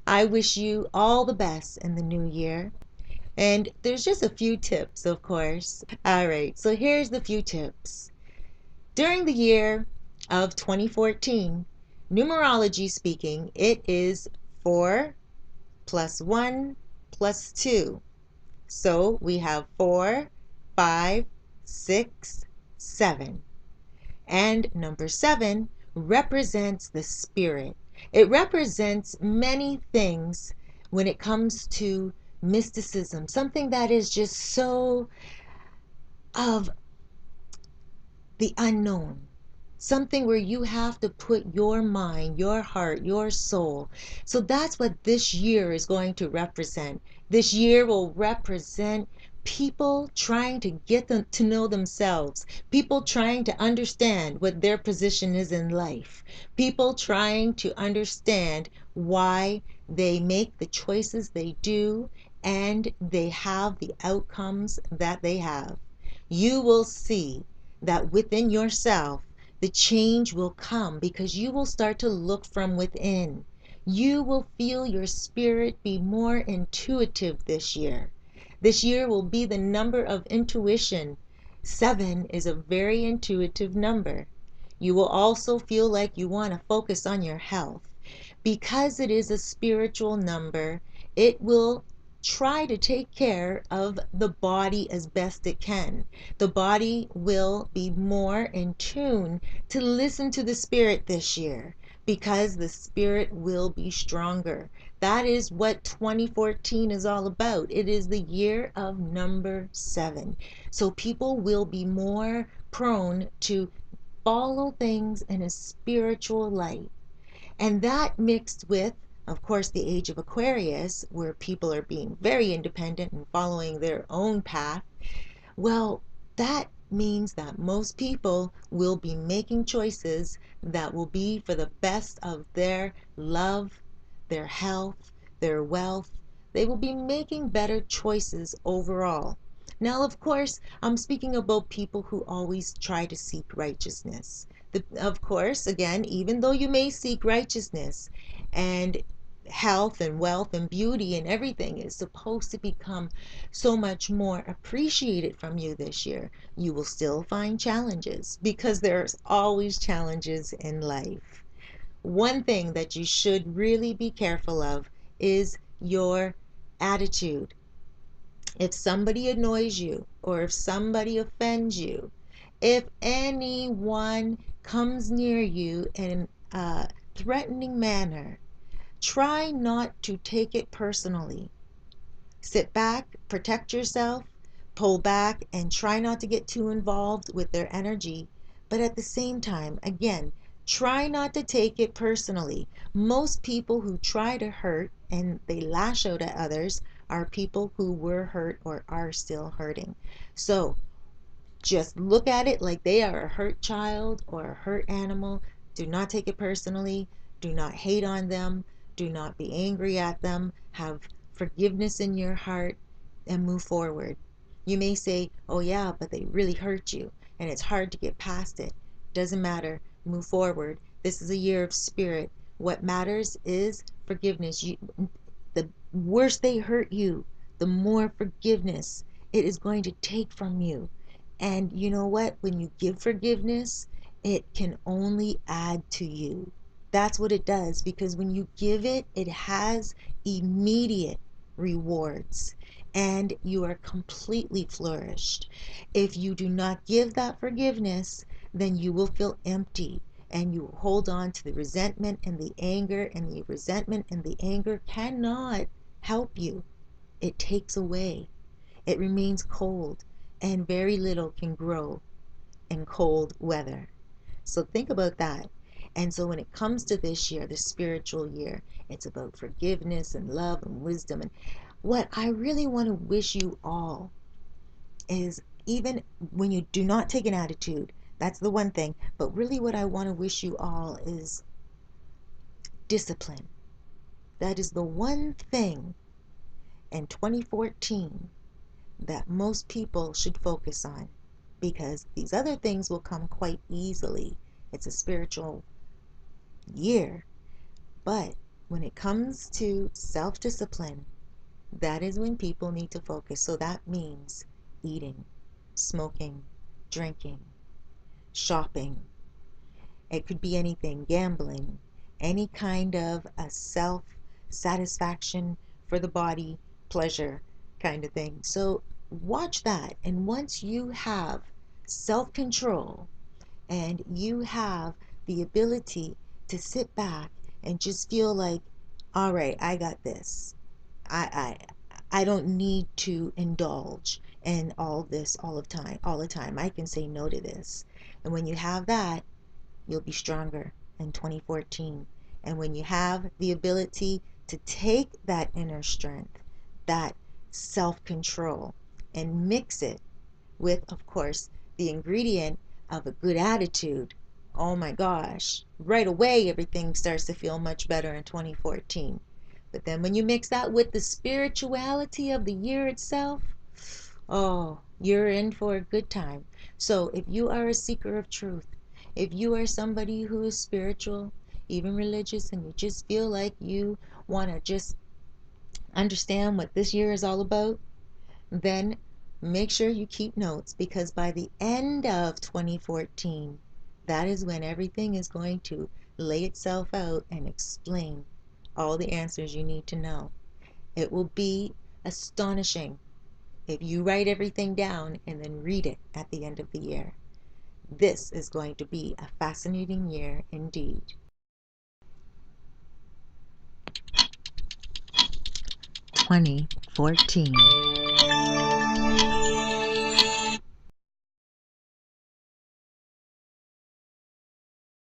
I wish you all the best in the new year. And there's just a few tips, of course. All right, so here's the few tips. During the year of 2014, numerology speaking, it is 4 plus 1 plus 2. So we have 4, 5, 6, 7. And number 7 represents the spirit. It represents many things when it comes to mysticism, something that is just so of the unknown, something where you have to put your mind, your heart, your soul. So that's what this year is going to represent. This year will represent people trying to get them to know themselves, people trying to understand what their position is in life, people trying to understand why they make the choices they do and they have the outcomes that they have. You will see that within yourself, the change will come because you will start to look from within. You will feel your spirit be more intuitive this year. This year will be the number of intuition. 7 is a very intuitive number. You will also feel like you want to focus on your health. Because it is a spiritual number, it will try to take care of the body as best it can. The body will be more in tune to listen to the spirit this year because the spirit will be stronger. That is what 2014 is all about. It is the year of number 7. So people will be more prone to follow things in a spiritual light. And that mixed with, of course, the age of Aquarius, where people are being very independent and following their own path, well, that means that most people will be making choices that will be for the best of their love, their health, their wealth. They will be making better choices overall. Now, of course, I'm speaking about people who always try to seek righteousness. Of course, again, even though you may seek righteousness and health and wealth and beauty and everything is supposed to become so much more appreciated from you this year, you will still find challenges because there's always challenges in life. One thing that you should really be careful of is your attitude. If somebody annoys you or if somebody offends you, if anyone comes near you in a threatening manner, try not to take it personally. Sit back, protect yourself, pull back, and try not to get too involved with their energy. But at the same time, again, try not to take it personally. Most people who try to hurt and they lash out at others are people who were hurt or are still hurting. So just look at it like they are a hurt child or a hurt animal. Do not take it personally. Do not hate on them. Do not be angry at them. Have forgiveness in your heart and move forward. You may say, oh yeah, but they really hurt you and it's hard to get past it. Doesn't matter. Move forward. This is a year of spirit. What matters is forgiveness. The worse they hurt you, the more forgiveness it is going to take from you. And you know what? When you give forgiveness, it can only add to you. That's what it does because when you give it, it has immediate rewards and you are completely flourished. If you do not give that forgiveness, then you will feel empty and you hold on to the resentment and the anger, and the resentment and the anger cannot help you. It takes away. It remains cold, and very little can grow in cold weather. So think about that. And so when it comes to this year, the spiritual year, it's about forgiveness and love and wisdom. And what I really want to wish you all is, even when you do not take an attitude, that's the one thing. But really what I want to wish you all is discipline. That is the one thing in 2014 that most people should focus on because these other things will come quite easily. It's a spiritual year, but when it comes to self-discipline, that is when people need to focus. So that means eating, smoking, drinking, shopping. It could be anything, gambling, any kind of a self satisfaction for the body, pleasure kind of thing. So watch that. And once you have self control and you have the ability to sit back and just feel like, all right, I got this. I don't need to indulge in all this all the time. I can say no to this. And when you have that, you'll be stronger in 2014. And when you have the ability to take that inner strength, that self-control, and mix it with, of course, the ingredient of a good attitude, oh my gosh, right away everything starts to feel much better in 2014. But then when you mix that with the spirituality of the year itself, oh, you're in for a good time. So if you are a seeker of truth, if you are somebody who is spiritual, even religious, and you just feel like you want to just understand what this year is all about, then make sure you keep notes, because by the end of 2014, that is when everything is going to lay itself out and explain all the answers you need to know. It will be astonishing if you write everything down and then read it at the end of the year. This is going to be a fascinating year indeed. 2014.